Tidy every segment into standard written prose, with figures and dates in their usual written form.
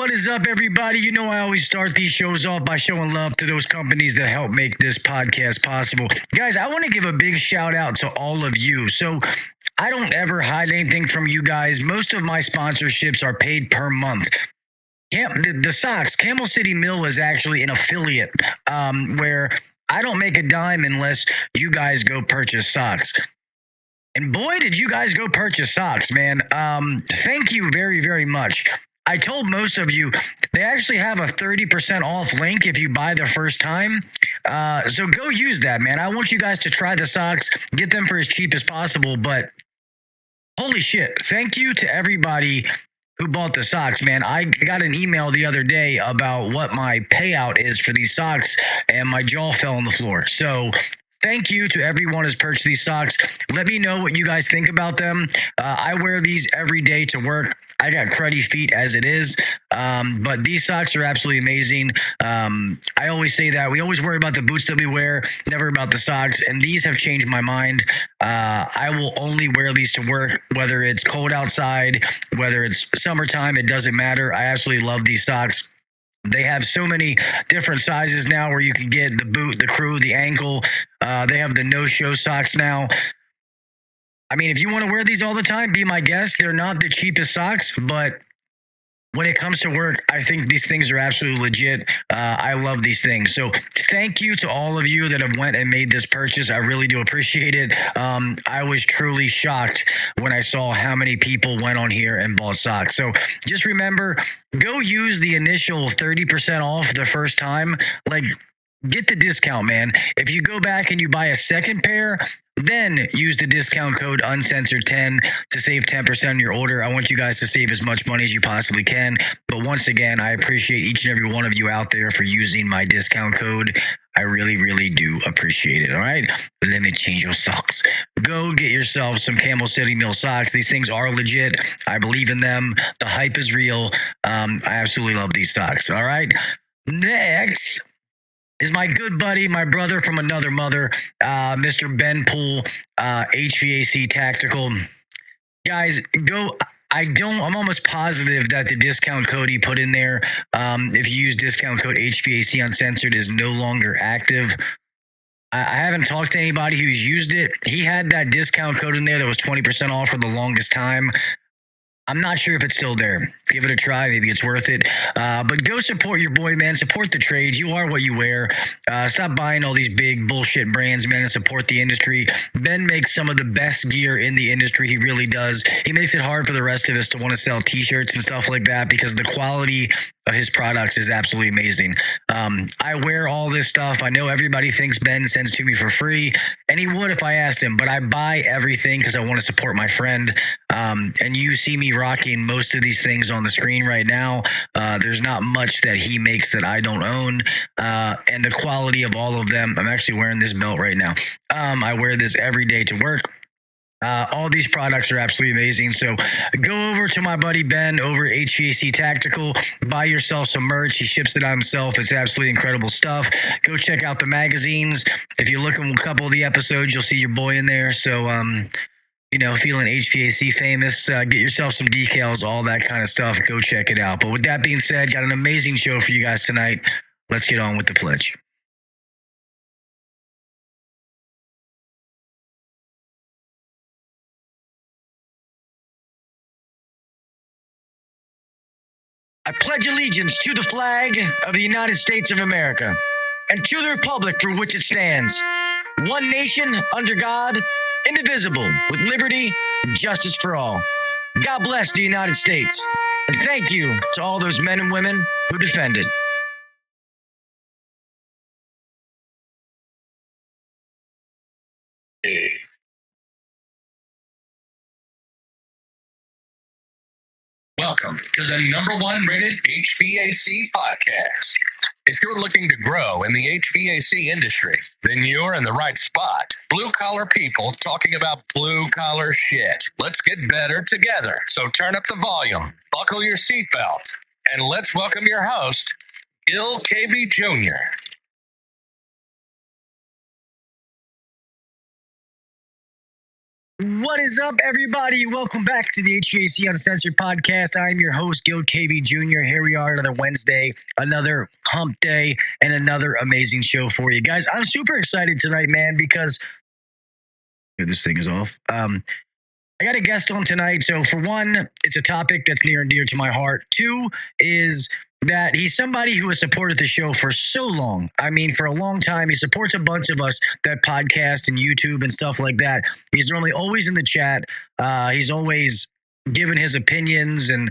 What is up, everybody? You know, I always start these shows off by showing love to those companies that help make this podcast possible. Guys, I want to give a big shout out to all of you. So I don't ever hide anything from you guys. Most of my sponsorships are paid per month. The socks, Camel City Mill is actually an affiliate where I don't make a dime unless you guys go purchase socks. And boy, did you guys go purchase socks, man. Thank you very, very much. I told most of you, they actually have a 30% off link if you buy the first time. So go use that, man. I want you guys to try the socks, get them for as cheap as possible. But holy shit, thank you to everybody who bought the socks, man. I got an email the other day about what my payout is for these socks, and my jaw fell on the floor. So thank you to everyone who's purchased these socks. Let me know what you guys think about them. I wear these every day to work. I got cruddy feet as it is, but these socks are absolutely amazing. I always say that. We always worry about the boots that we wear, never about the socks, and these have changed my mind. I will only wear these to work, whether it's cold outside, whether it's summertime, it doesn't matter. I absolutely love these socks. They have so many different sizes now where you can get the boot, the crew, the ankle. They have the no-show socks now. I mean, if you want to wear these all the time, be my guest. They're not the cheapest socks, but when it comes to work, I think these things are absolutely legit. I love these things. So thank you to all of you that have went and made this purchase. I really do appreciate it. I was truly shocked when I saw how many people went on here and bought socks. So just remember, go use the initial 30% off the first time. Like, get the discount, man. If you go back and you buy a second pair, then use the discount code Uncensored10 to save 10% on your order. I want you guys to save as much money as you possibly can. But once again, I appreciate each and every one of you out there for using my discount code. I really, really do appreciate it. All right. Let me change your socks. Go get yourself some Camel City Mill socks. These things are legit. I believe in them. The hype is real. I absolutely love these socks. All right. Next is my good buddy, my brother from another mother, Mr. Ben Poole, HVAC Tactical. Guys, go. I'm almost positive that the discount code he put in there, if you use discount code HVAC Uncensored, is no longer active. I haven't talked to anybody who's used it. He had that discount code in there that was 20% off for the longest time. I'm not sure if it's still there. Give it a try. Maybe it's worth it. But go support your boy, man. Support the trades. You are what you wear. Stop buying all these big bullshit brands, man, and support the industry. Ben makes some of the best gear in the industry. He really does. He makes it hard for the rest of us to want to sell T-shirts and stuff like that because the quality of his products is absolutely amazing. I wear all this stuff. I know everybody thinks Ben sends to me for free, and he would if I asked him, but I buy everything because I want to support my friend. And you see me rocking most of these things on the screen right now. There's not much that he makes that I don't own. And the quality of all of them, I'm actually wearing this belt right now. I wear this every day to work. All these products are absolutely amazing. So go over to my buddy Ben over at HVAC Tactical. Buy yourself some merch. He ships it out himself. It's absolutely incredible stuff. Go check out the magazines. If you look at a couple of the episodes, you'll see your boy in there. So, feeling HVAC famous, get yourself some decals, all that kind of stuff. Go check it out. But with that being said, got an amazing show for you guys tonight. Let's get on with the pledge. I pledge allegiance to the flag of the United States of America and to the republic for which it stands, one nation under God, indivisible, with liberty and justice for all. God bless the United States, and thank you to all those men and women who defend it. Welcome to the #1 rated HVAC podcast. If you're looking to grow in the HVAC industry, then you're in the right spot. Blue collar people talking about blue collar shit. Let's get better together. So turn up the volume, buckle your seatbelt, and let's welcome your host, Gil KB Jr. What is up, everybody? Welcome back to the HVAC Uncensored Podcast. I'm your host, Gil KV Jr. Here we are, another Wednesday, another hump day, and another amazing show for you guys. I'm super excited tonight, man, because this thing is off. I got a guest on tonight. So for one, it's a topic that's near and dear to my heart. Two is that he's somebody who has supported the show for so long. I mean, for a long time. He supports a bunch of us that podcast and YouTube and stuff like that. He's normally always in the chat. He's always giving his opinions and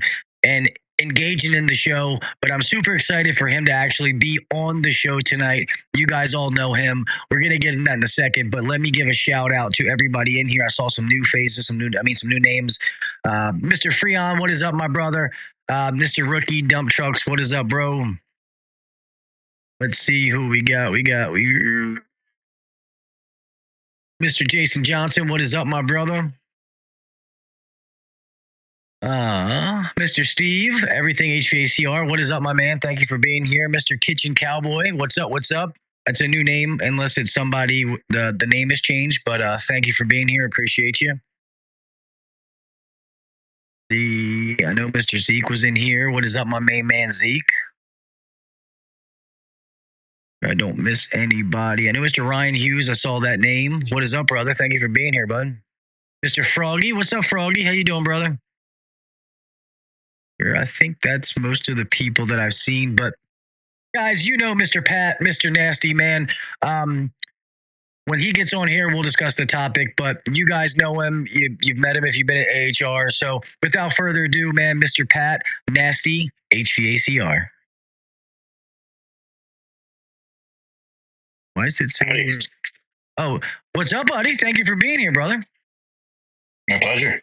engaging in the show. But I'm super excited for him to actually be on the show tonight. You guys all know him. We're gonna get into that in a second. But let me give a shout out to everybody in here. I saw some new faces, some new names. Mr. Freon, what is up, my brother? Mr. Rookie Dump Trucks, what is up, bro? Let's see who we got. We got Mr. Jason Johnson, what is up, my brother? Mr. Steve, everything HVACR, what is up, my man? Thank you for being here. Mr. Kitchen Cowboy, what's up? What's up? That's a new name, unless it's somebody, the name has changed, but thank you for being here. Appreciate you. I know Mr. Zeke was in here. What is up, my main man, Zeke? I don't miss anybody. I know Mr. Ryan Hughes. I saw that name. What is up, brother? Thank you for being here, bud. Mr. Froggy. What's up, Froggy? How you doing, brother? I think that's most of the people that I've seen. But, guys, you know Mr. Pat, Mr. Nasty, man. When he gets on here, we'll discuss the topic, but you guys know him. You've met him if you've been at AHR. So without further ado, man, Mr. Pat, Nasty, HVACR. Why is it saying? Oh, what's up, buddy? Thank you for being here, brother. My pleasure.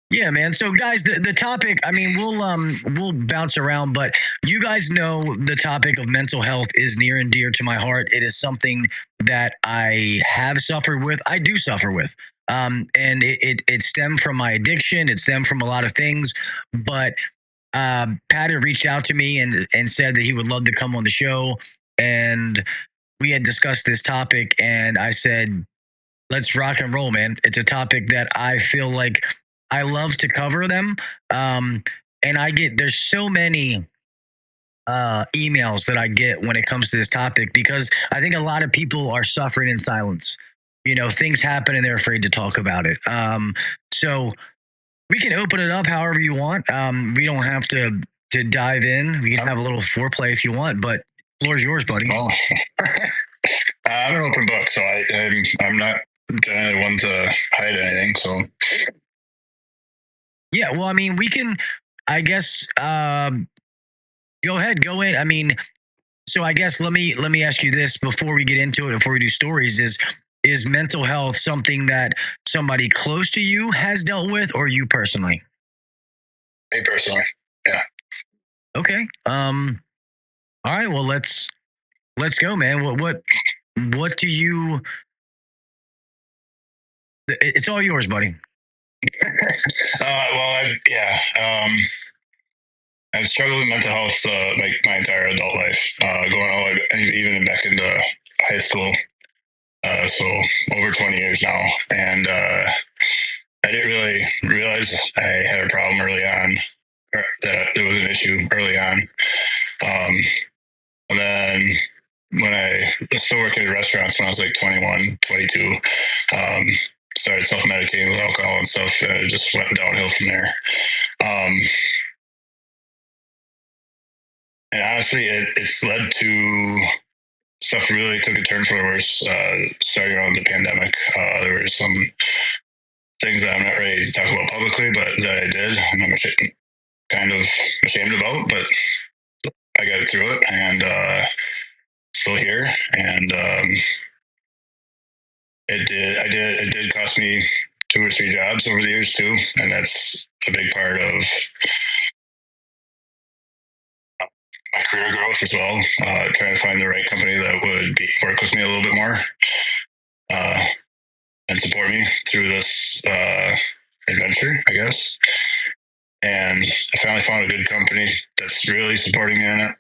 Yeah, man. So, guys, the topic, I mean, we'll bounce around, but you guys know the topic of mental health is near and dear to my heart. It is something that I have suffered with. I do suffer with. And it stemmed from my addiction. It stemmed from a lot of things. But Pat had reached out to me and said that he would love to come on the show. And we had discussed this topic, and I said, let's rock and roll, man. It's a topic that I feel like I love to cover them. And there's so many emails that I get when it comes to this topic, because I think a lot of people are suffering in silence. You know, things happen and they're afraid to talk about it. So we can open it up however you want. We don't have to dive in. We can have a little foreplay if you want, but the floor is yours, buddy. Well, I'm an open book, so I'm not generally one to hide anything. So. Yeah, well, I mean, we can, I guess, go ahead, go in. I mean, so I guess let me ask you this before we get into it, before we do stories, is mental health something that somebody close to you has dealt with, or you personally? Me personally, yeah. Okay. All right, well, let's go, man. What do you, it's all yours, buddy. Well, I've struggled with mental health like my entire adult life, going all the way, even back into high school. So over 20 years now, and I didn't really realize I had a problem early on, or that it was an issue early on. And then when I was still working at restaurants when I was like 21, 22, started self-medicating with alcohol and stuff. It just went downhill from there. And honestly, it's led to stuff really took a turn for the worse starting around the pandemic. There were some things that I'm not ready to talk about publicly, but that I did, and I'm kind of ashamed about, but I got through it, and still here. And it did cost me 2 or 3 jobs over the years too, and that's a big part of my career growth as well. Trying to find the right company that would work with me a little bit more and support me through this adventure, I guess. And I finally found a good company that's really supporting me in it.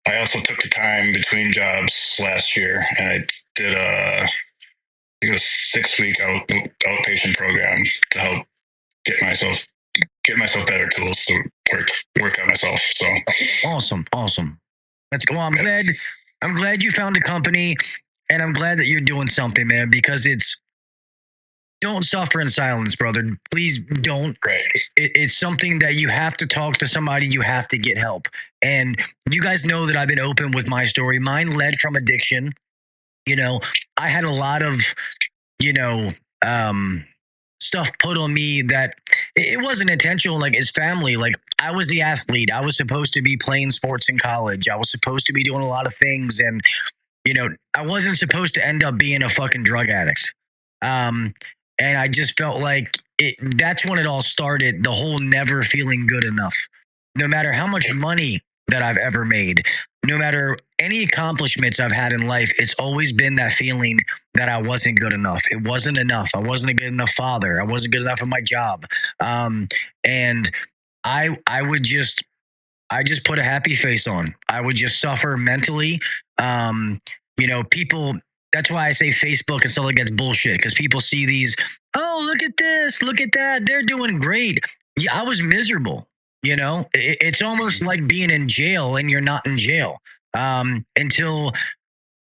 I also took the time between jobs last year, and I did a think it was 6-week outpatient program to help get myself better tools to work on myself. So awesome. That's cool. Well, I'm glad you found a company, and I'm glad that you're doing something, man, because don't suffer in silence, brother. Please don't. Right. It's something that you have to talk to somebody. You have to get help. And you guys know that I've been open with my story. Mine led from addiction. I had a lot of, stuff put on me that it wasn't intentional. Like, it's family. Like, I was the athlete. I was supposed to be playing sports in college. I was supposed to be doing a lot of things. And, I wasn't supposed to end up being a fucking drug addict. And I just felt like that's when it all started, the whole never feeling good enough. No matter how much money that I've ever made, no matter any accomplishments I've had in life, it's always been that feeling that I wasn't good enough. It wasn't enough. I wasn't a good enough father. I wasn't good enough at my job. And I just put a happy face on. I would just suffer mentally. People, that's why I say Facebook and stuff like that's bullshit, because people see these, oh, look at this, look at that, they're doing great. Yeah, I was miserable. It's almost like being in jail and you're not in jail. Until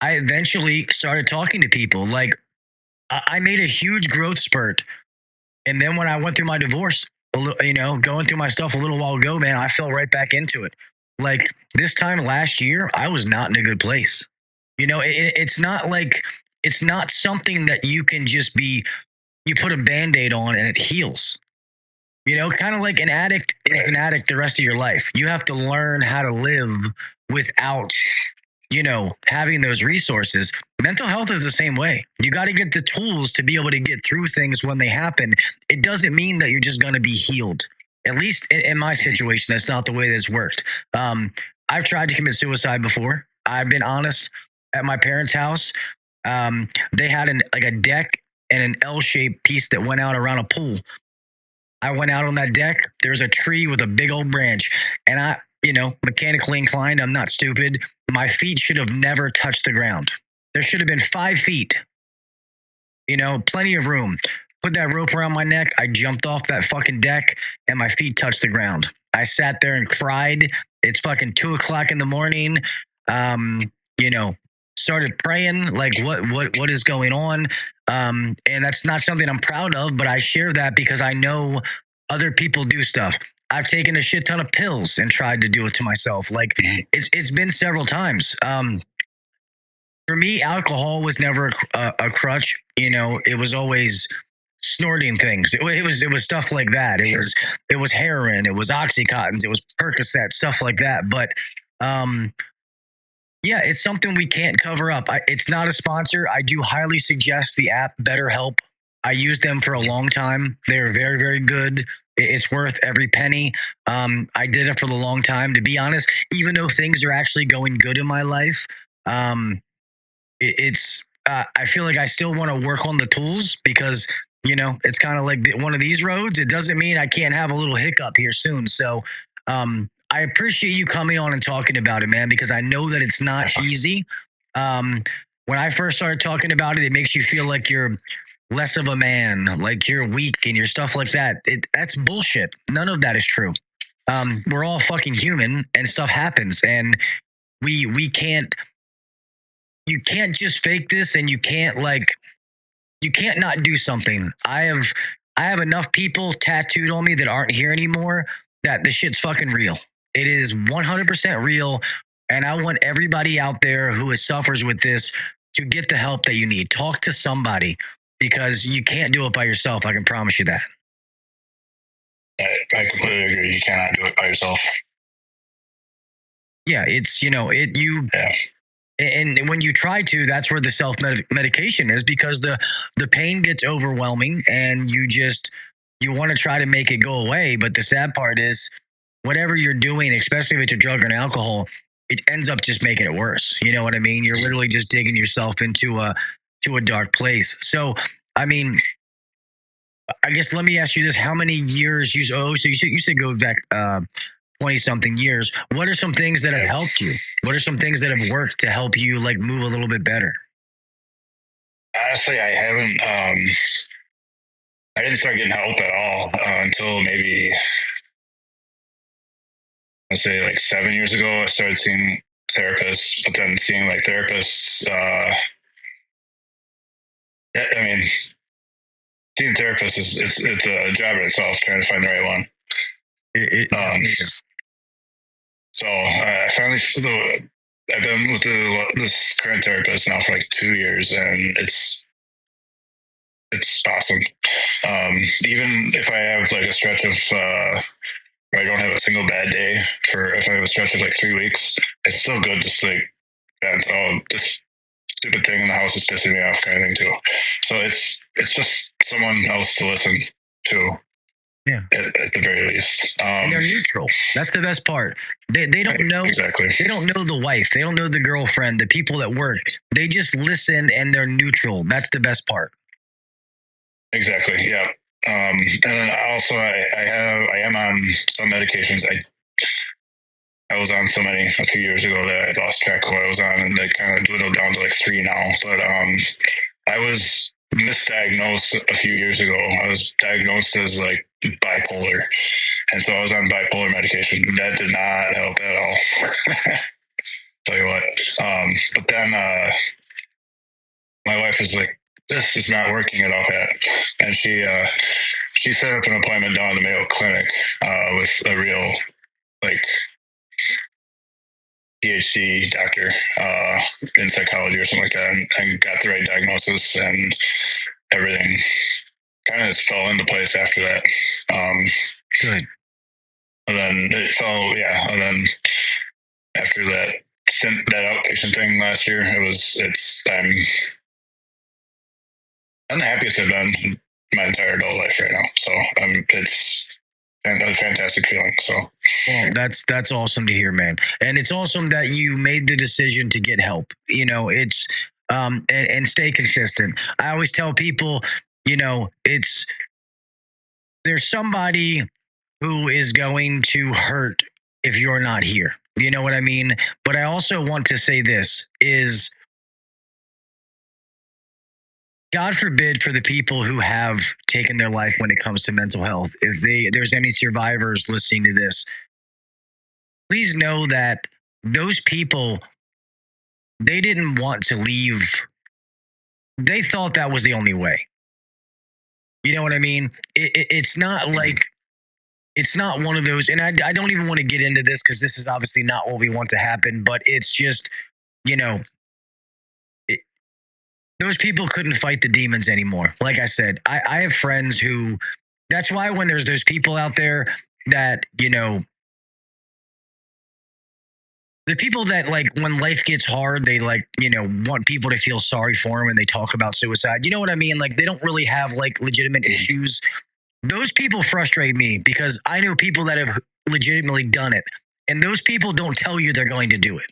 I eventually started talking to people. Like, I made a huge growth spurt. And then when I went through my divorce, going through my stuff a little while ago, man, I fell right back into it. Like, this time last year, I was not in a good place. It's not something that you can just you put a Band-Aid on and it heals. Kind of like an addict is an addict the rest of your life. You have to learn how to live without, having those resources. Mental health is the same way. You got to get the tools to be able to get through things when they happen. It doesn't mean that you're just going to be healed. At least in my situation, that's not the way this worked. I've tried to commit suicide before. I've been honest. At my parents' house, they had a deck and an L-shaped piece that went out around a pool. I went out on that deck. There's a tree with a big old branch, and I, mechanically inclined. I'm not stupid. My feet should have never touched the ground. There should have been 5 feet. Plenty of room. Put that rope around my neck. I jumped off that fucking deck, and my feet touched the ground. I sat there and cried. It's fucking 2:00 in the morning. Started praying, like, what is going on? And that's not something I'm proud of, but I share that because I know other people do stuff. I've taken a shit ton of pills and tried to do it to myself. Like, it's been several times. For me, alcohol was never a crutch. It was always snorting things. It was stuff like that. It was heroin. It was Oxycontins. It was Percocet, stuff like that. But yeah, it's something we can't cover up. It's not a sponsor. I do highly suggest the app BetterHelp. I used them for a long time. They're very, very good. It's worth every penny. I did it for a long time. To be honest, even though things are actually going good in my life, I feel like I still want to work on the tools because, it's kind of like one of these roads. It doesn't mean I can't have a little hiccup here soon. So, I appreciate you coming on and talking about it, man, because I know that it's not easy. When I first started talking about it, it makes you feel like you're less of a man, like you're weak and your stuff like that. That's bullshit. None of that is true. We're all fucking human and stuff happens, and we can't. You can't just fake this, and you can't not do something. I have enough people tattooed on me that aren't here anymore that the shit's fucking real. It is 100% real. And I want everybody out there who suffers with this to get the help that you need. Talk to somebody because you can't do it by yourself. I can promise you that. I completely agree. You cannot do it by yourself. Yeah, it's, and when you try to, that's where the self-medication is, because the pain gets overwhelming and you want to try to make it go away. But the sad part is whatever you're doing, especially if it's a drug or an alcohol, it ends up just making it worse. You know what I mean? You're literally just digging yourself into a dark place. So, I mean, I guess let me ask you this. How many years so you said go back 20 something years. What are some things that have helped you? What are some things that have worked to help you like move a little bit better? Honestly, I haven't. I didn't start getting help at all until maybe, let's say, like 7 years ago. I started seeing therapists, but then seeing like therapists. I mean, seeing therapists it's a job in itself, trying to find the right one. It is. So I finally, I've been with this current therapist now for like 2 years, and it's awesome. Even if I have like a stretch of where I don't have a single bad day, for if I have a stretch of like 3 weeks, it's still good. Just like, this stupid thing in the house is pissing me off, kind of thing too. So it's just someone else to listen to. Yeah. At the very least. And they're neutral. That's the best part. They don't know. Exactly. They don't know the wife. They don't know the girlfriend, the people at work. They just listen and they're neutral. That's the best part. Exactly. Yeah. And then also I am on some medications. I was on so many a few years ago that I lost track of what I was on, and they kind of dwindled down to like 3 now. But I was misdiagnosed a few years ago. I was diagnosed as like bipolar, and so I was on bipolar medication. That did not help at all. Tell you what. But then my wife was like, "This is not working at all, Pat," and she set up an appointment down at the Mayo Clinic with a real like PhD doctor in psychology or something like that, and got the right diagnosis, and everything kind of just fell into place after that. Good. And then it fell, yeah. And then after that outpatient thing last year, I'm the happiest I've been in my entire adult life right now. So it's a fantastic feeling. So well, that's awesome to hear, man. And it's awesome that you made the decision to get help. You know, it's and stay consistent. I always tell people, you know, there's somebody who is going to hurt if you're not here. You know what I mean? But I also want to say this is, God forbid for the people who have taken their life when it comes to mental health. If there's any survivors listening to this, please know that those people, they didn't want to leave. They thought that was the only way. You know what I mean? It's not like, it's not one of those, and I don't even want to get into this because this is obviously not what we want to happen, but it's just, you know, those people couldn't fight the demons anymore. Like I said, I have friends who, that's why when there's those people out there that, you know, the people that like when life gets hard, they like, you know, want people to feel sorry for them and they talk about suicide. You know what I mean? Like they don't really have like legitimate issues. Those people frustrate me because I know people that have legitimately done it. And those people don't tell you they're going to do it.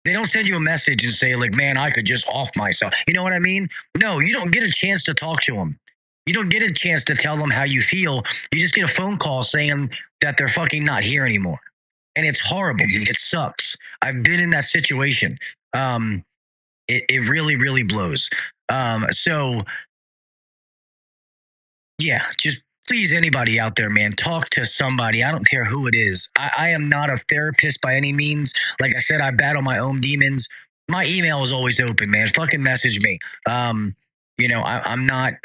They don't send you a message and say like, man, I could just off myself. You know what I mean? No, you don't get a chance to talk to them. You don't get a chance to tell them how you feel. You just get a phone call saying that they're fucking not here anymore. And it's horrible. It sucks. I've been in that situation. It really, really blows. So yeah, just please, anybody out there, man, talk to somebody. I don't care who it is. I am not a therapist by any means. Like I said, I battle my own demons. My email is always open, man. Fucking message me. You know, I'm not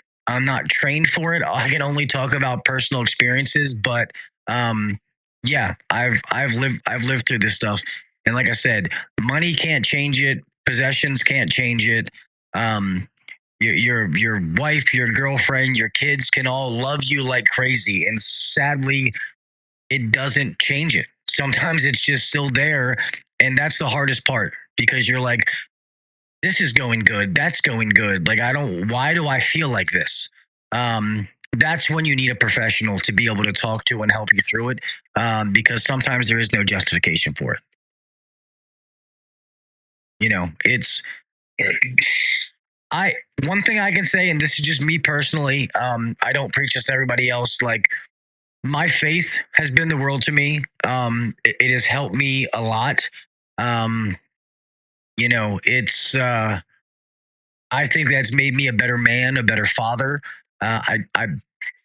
trained for it. I can only talk about personal experiences, but yeah, I've lived through this stuff. And like I said, money can't change it. Possessions can't change it. Your wife, your girlfriend, your kids can all love you like crazy. And sadly, it doesn't change it. Sometimes it's just still there. And that's the hardest part because you're like, this is going good. That's going good. Like, why do I feel like this? That's when you need a professional to be able to talk to and help you through it. Because sometimes there is no justification for it. You know, one thing I can say, and this is just me personally, I don't preach this to everybody else. Like, my faith has been the world to me. It has helped me a lot. You know, it's I think that's made me a better man, a better father.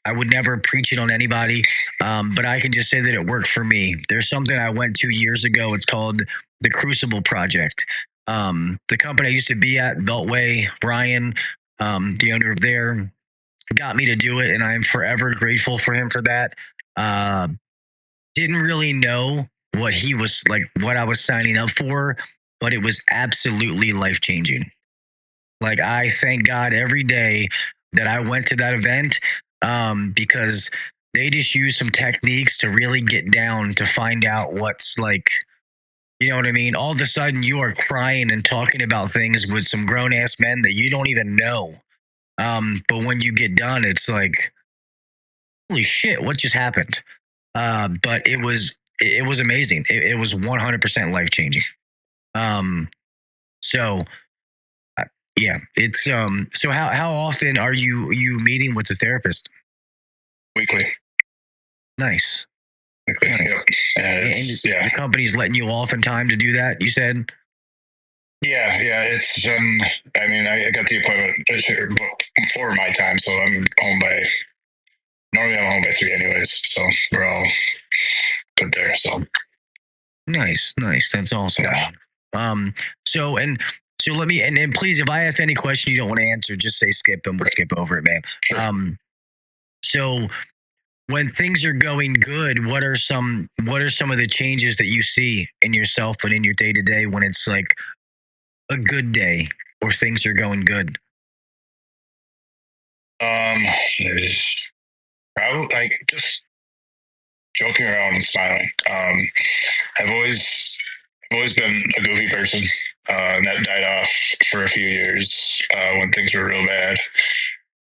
I would never preach it on anybody, but I can just say that it worked for me. There's something I went to years ago. It's called the Crucible Project. The company I used to be at, Beltway, Brian, the owner of there, got me to do it, and I'm forever grateful for him for that. Didn't really know what he was like, what I was signing up for, but it was absolutely life changing. Like, I thank God every day that I went to that event, because they just used some techniques to really get down to find out what's like, you know what I mean? All of a sudden you are crying and talking about things with some grown ass men that you don't even know. But when you get done, it's like, holy shit, what just happened? But it was amazing. It was 100% life changing. So yeah, it's so how often are you meeting with the therapist? Weekly. Nice. Weekly. Yep. And the company's letting you off in time to do that, you said? Yeah. It's been, I mean, I got the appointment before my time, so normally I'm home by 3 anyways, so we're all good there. So Nice. That's awesome. Yeah. So let me, and please, if I ask any question you don't want to answer, just say skip and we'll skip over it, man. Sure. So when things are going good, what are some of the changes that you see in yourself and in your day to day when it's like a good day or things are going good? Probably like just joking around and smiling. I've always been a goofy person, and that died off for a few years when things were real bad,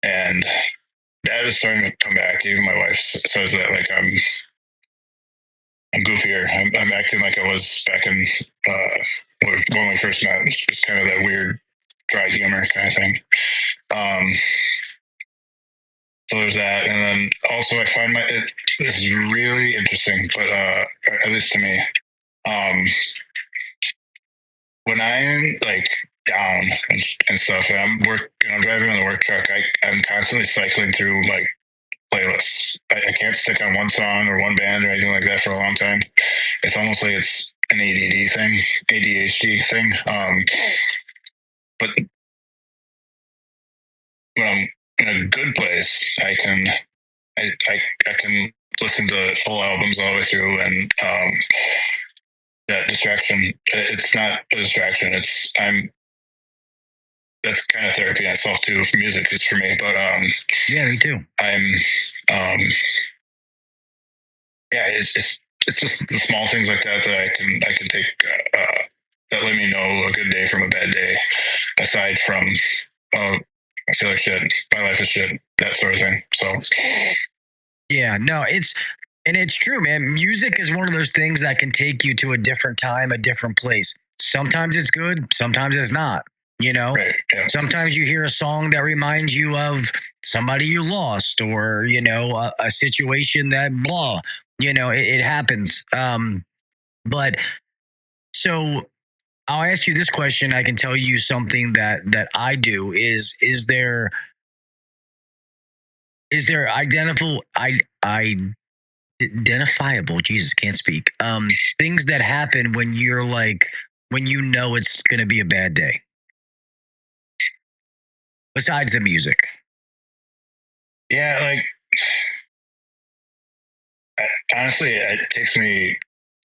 and that is starting to come back. Even my wife says that, like, I'm goofier. I'm acting like I was back in when we first met. Just kind of that weird dry humor kind of thing. So there's that, and then also I find this is really interesting, but at least to me, when I'm like down and stuff, and I'm driving in the work truck, I'm constantly cycling through like playlists. I can't stick on one song or one band or anything like that for a long time. It's almost like it's an ADHD thing. But when I'm in a good place, I can listen to full albums all the way through, and that distraction, it's not a distraction. That's kind of therapy in itself too. Music is for me, but yeah, me too. It's just the small things like that I can take that let me know a good day from a bad day. Aside from, I feel like shit, my life is shit, that sort of thing. So yeah, no, it's true, man. Music is one of those things that can take you to a different time, a different place. Sometimes it's good, sometimes it's not. You know, right, yeah. Sometimes you hear a song that reminds you of somebody you lost, or, you know, a situation that blah, you know, it happens. But so I'll ask you this question. I can tell you something that I do is there identifiable, Jesus, can't speak, things that happen when you're like, when you know it's going to be a bad day? Besides the music. Yeah, like, honestly, it takes me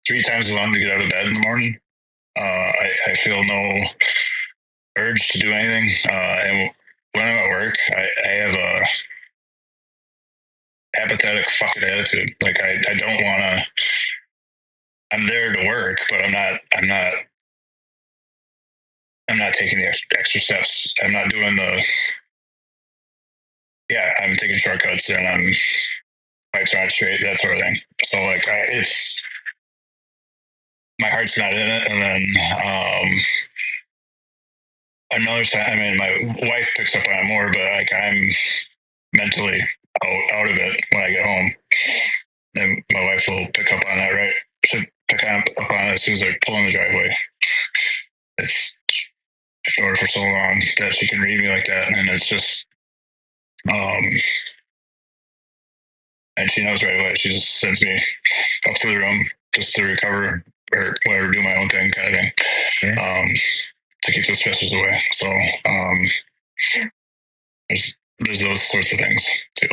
3 times as long to get out of bed in the morning. I feel no urge to do anything. And when I'm at work, I have a apathetic fucking attitude. Like, I don't want to, I'm there to work, but I'm not taking the extra steps. I'm not doing I'm taking shortcuts, and I'm pipes aren't straight, that sort of thing. So like, my heart's not in it. And then another time, I mean, my wife picks up on it more, but like, I'm mentally out of it when I get home. And my wife will pick up on that, right? She'll pick up on it as soon as I pull in the driveway. If or for so long that she can read me like that. And it's just, and she knows right away. She just sends me up to the room just to recover or whatever, do my own thing kind of thing, to keep the stresses away. So there's those sorts of things too.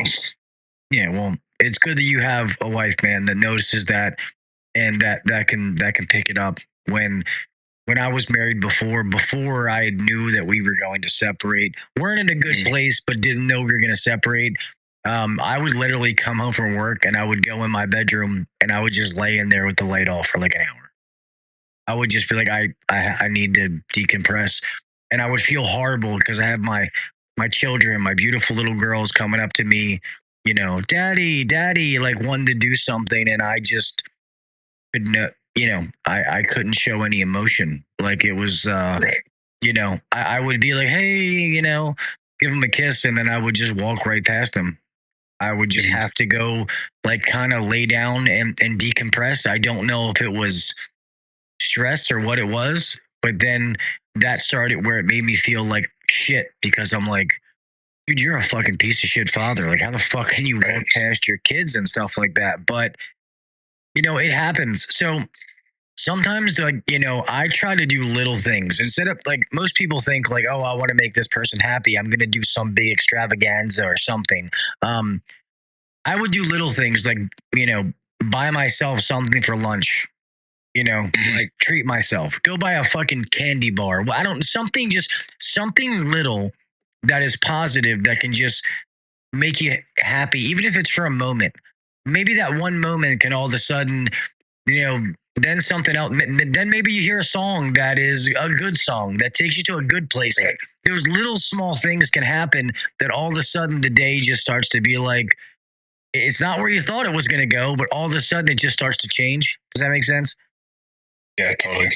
Yeah, well, it's good that you have a wife, man, that notices that and that can pick it up. When I was married before I knew that we were going to separate, weren't in a good place, but didn't know we were going to separate. I would literally come home from work and I would go in my bedroom and I would just lay in there with the light off for like an hour. I would just be like, I need to decompress. And I would feel horrible because I have my children, my beautiful little girls coming up to me, you know, daddy, like wanting to do something. And I just couldn't, I couldn't show any emotion. Like it was, you know, I would be like, hey, you know, give them a kiss. And then I would just walk right past them. I would just have to go like kind of lay down and decompress. I don't know if it was stress or what it was, but then that started where it made me feel like shit because I'm like, dude, you're a fucking piece of shit father. Like how the fuck can you walk past your kids and stuff like that? But, you know, it happens. So sometimes, like, you know, I try to do little things instead of like most people think like, oh, I want to make this person happy. I'm going to do some big extravaganza or something. I would do little things like, you know, buy myself something for lunch, you know, like treat myself, go buy a fucking candy bar. Something little that is positive that can just make you happy, even if it's for a moment. Maybe that one moment can all of a sudden, you know, then something else. Then maybe you hear a song that is a good song that takes you to a good place. Like, those little small things can happen that all of a sudden the day just starts to be like, it's not where you thought it was going to go, but all of a sudden it just starts to change. Does that make sense? Yeah, totally.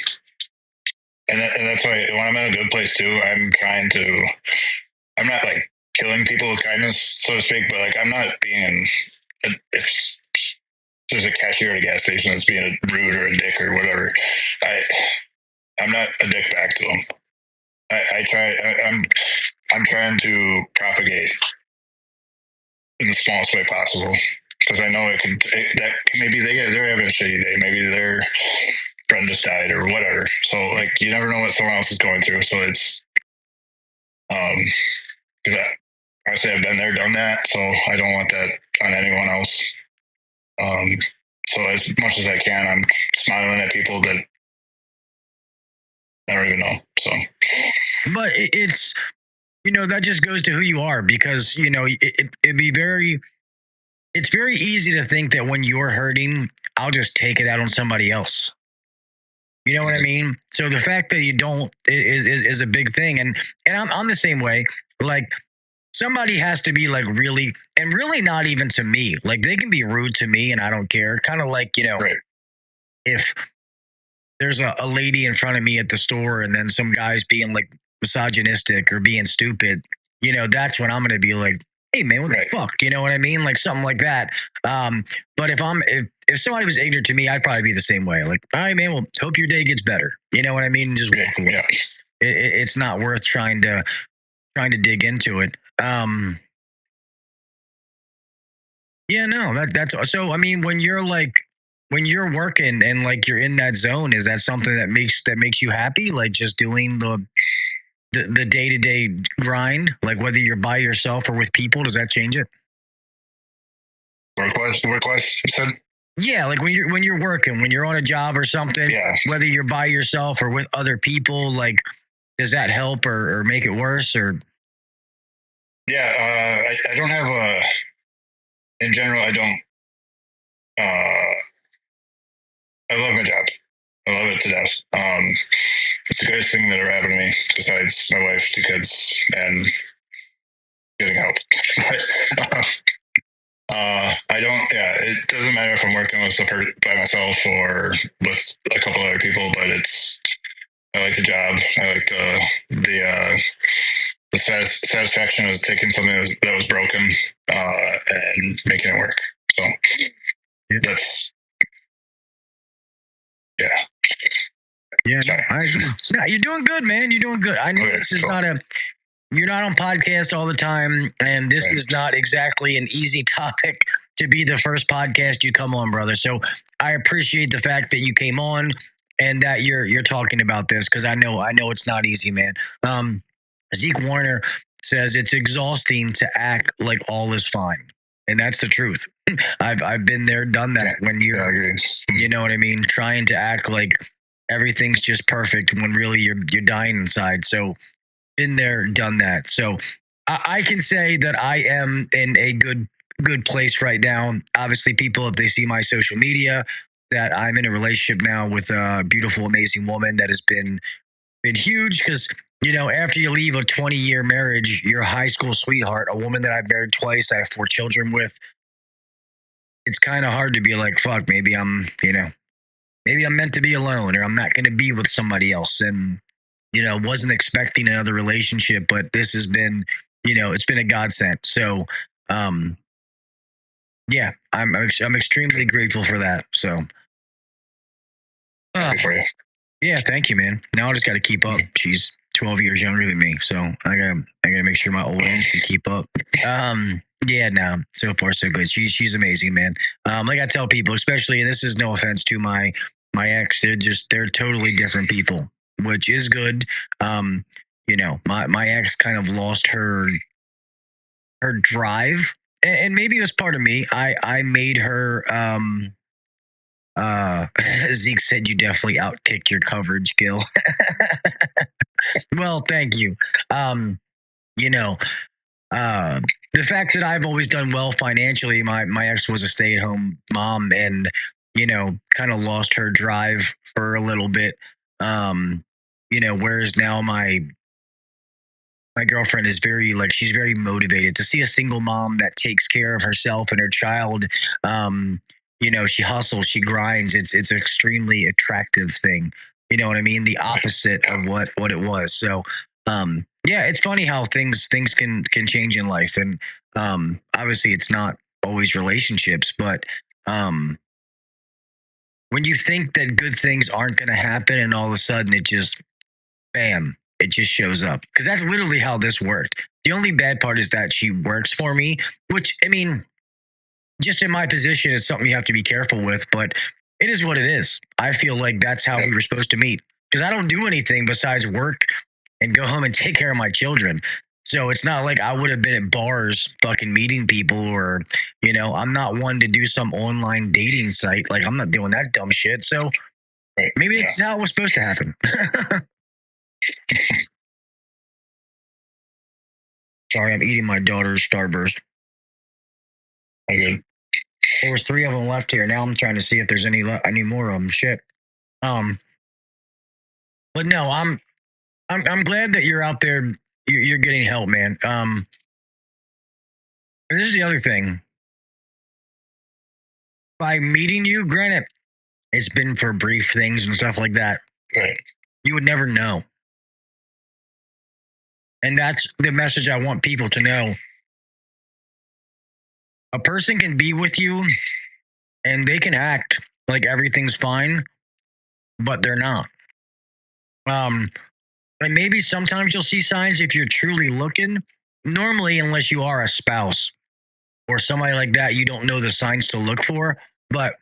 And that's why when I'm in a good place too, I'm not like killing people with kindness, so to speak, but like I'm not being, if there's a cashier at a gas station that's being rude or a dick or whatever, I'm not a dick back to them. I'm trying to propagate in the smallest way possible because I know that maybe they're having a shitty day, maybe their friend just died or whatever. So like you never know what someone else is going through. So it's because honestly I've been there, done that, so I don't want that on anyone else. So as much as I can, I'm smiling at people that I don't even know. So, but it's, you know, that just goes to who you are because, you know, it's very easy to think that when you're hurting, I'll just take it out on somebody else. You know what I mean? So the fact that you don't is a big thing. And I'm the same way. Like somebody has to be like really not even to me. Like they can be rude to me and I don't care. Kind of like, you know, if there's a lady in front of me at the store and then some guy's being like misogynistic or being stupid, you know, that's when I'm going to be like, hey man, what the fuck? You know what I mean? Like something like that. But if somebody was ignorant to me, I'd probably be the same way. Like, all right, man, well, hope your day gets better. You know what I mean? Just walk away. Yeah. It's not worth trying to dig into it. Yeah, no, that's so. I mean, when you're working and like you're in that zone, is that something that makes you happy? Like just doing the day-to-day grind, like whether you're by yourself or with people, does that change it? Work-wise, you said? Yeah, like when you're working, when you're on a job or something, whether you're by yourself or with other people, like does that help or make it worse? Or yeah, I don't have in general, I don't. I love my job. I love it to death. It's the greatest thing that ever happened to me, besides my wife, 2 kids, and getting help. I don't. Yeah, it doesn't matter if I'm working by myself or with a couple other people, but I like the job. I like the satisfaction of taking something that was broken and making it work. So that's, yeah. Yeah, Sorry. no, you're doing good, man. You're doing good. I know Okay, this is cool. you're not on podcasts all the time, and this Right. is not exactly an easy topic to be the first podcast you come on, brother. So I appreciate the fact that you came on and that you're talking about this, because I know it's not easy, man. Zeke Warner says it's exhausting to act like all is fine, and that's the truth. I've been there, done that. When you're, Yeah, I agree. you know what I mean, trying to act like everything's just perfect when really you're dying inside. So been there, done that. So I can say that I am in a good place right now. Obviously, people, if they see my social media, that I'm in a relationship now with a beautiful, amazing woman that has been huge, because after you leave a 20-year marriage, your high school sweetheart, a woman that I've married twice, I have 4 children with, it's kind of hard to be like, fuck, maybe I'm meant to be alone, or I'm not going to be with somebody else. And wasn't expecting another relationship, but this has been, it's been a godsend. So yeah, I'm extremely grateful for that. So Happy for you. yeah, thank you, man. Now I just got to keep up. She's 12 years younger than me, so I gotta make sure my old age can keep up. Yeah, no, so far so good. She's amazing, man. Like I tell people, especially, and this is no offense to my ex, they're totally different people, which is good. My ex kind of lost her drive, and maybe it was part of me. I made her. Zeke said you definitely outkicked your coverage, Gil. Well, thank you. You know, the fact that I've always done well financially, my ex was a stay-at-home mom, and kind of lost her drive for a little bit. Whereas now my girlfriend is she's very motivated to see a single mom that takes care of herself and her child. She hustles, she grinds. It's an extremely attractive thing. You know what I mean? The opposite of what it was. So, yeah, it's funny how things can change in life, and obviously it's not always relationships, but when you think that good things aren't going to happen, and all of a sudden it just bam, it just shows up. Because that's literally how this worked. The only bad part is that she works for me, which, I mean, just in my position, is something you have to be careful with, but it is what it is. I feel like that's how we were supposed to meet, because I don't do anything besides work and go home and take care of my children. So it's not like I would have been at bars fucking meeting people, or, I'm not one to do some online dating site. Like, I'm not doing that dumb shit. So maybe this is how it was supposed to happen. Sorry, I'm eating my daughter's Starburst. Okay. There was 3 of them left here. Now I'm trying to see if there's any more of them. Shit. But no, I'm glad that you're out there. You're getting help, man. This is the other thing. By meeting you, granted, it's been for brief things and stuff like that. Right. You would never know. And that's the message I want people to know. A person can be with you and they can act like everything's fine, but they're not. And maybe sometimes you'll see signs if you're truly looking. Normally, unless you are a spouse or somebody like that, you don't know the signs to look for. But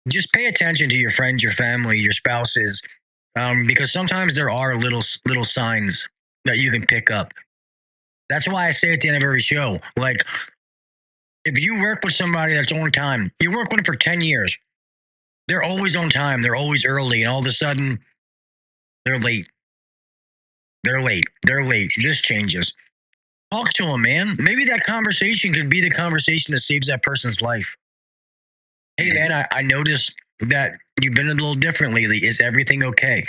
just pay attention to your friends, your family, your spouses, because sometimes there are little signs that you can pick up. That's why I say at the end of every show, like, if you work with somebody that's on time, you work with them for 10 years, they're always on time, they're always early, and all of a sudden, they're late. This changes. Talk to them, man. Maybe that conversation could be the conversation that saves that person's life. Hey, man, I noticed that you've been a little different lately. Is everything okay?